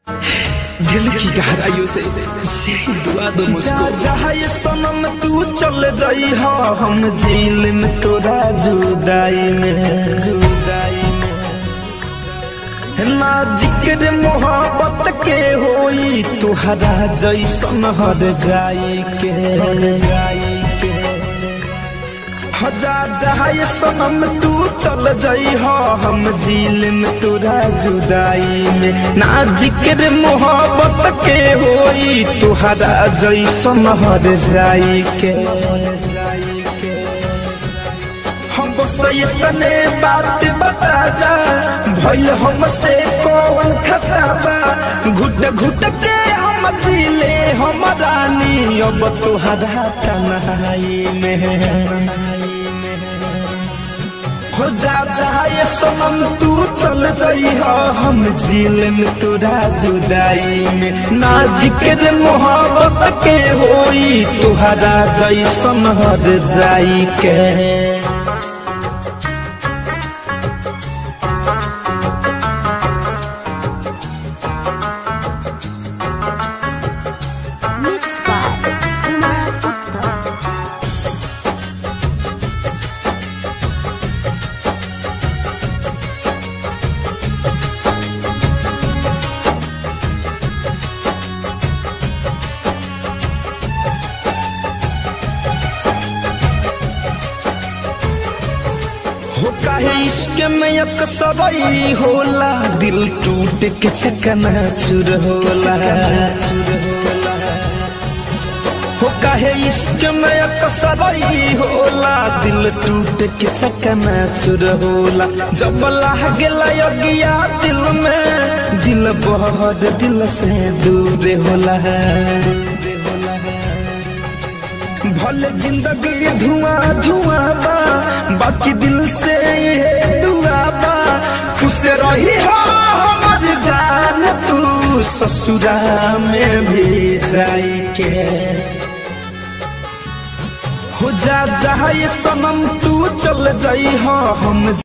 दिल की गहराइयों से यही दुआ दो मुझको। जहाँ ये सनम तू चल जाई हो हम जेल में तोरा जुदाई में ना जिक्र मोहब्बत के होई तुहरा जैसन हर जाई के हजार जहाँ ये सनम तू चल जाई हो हम जेल में तोरा जुदाई में ना जिक्र मोहब्बत के होई तुहरा जैसन हर जाई के हम बस इतने बात बता जा भइल हमसे कौन खता बा घुट घुट के हम जिले हम रानी अब तुहरा तन्हाई में हो जा ये सनम तू चल जाई हो हम जेल में तोरा जुदाई में ना जिक्र मोहब्बत के होई तुहरा जैसन हर जाई के। हो काहे इश्क में अक्सरई होला दिल टूट के चकनाचूर होला हो काहे इश्क में अक्सरई होला दिल टूट के चकनाचूर होला जब लागेला अगिया दिल में दिल बहुत दिल से दूर होला भले जिंदगी धुआं धुआं बा बाकी दिल से ये दुआ बा खुश रही हो हमार जान तू ससुरा में भी जाई के हो जा ये सनम तू चल जाई हो हम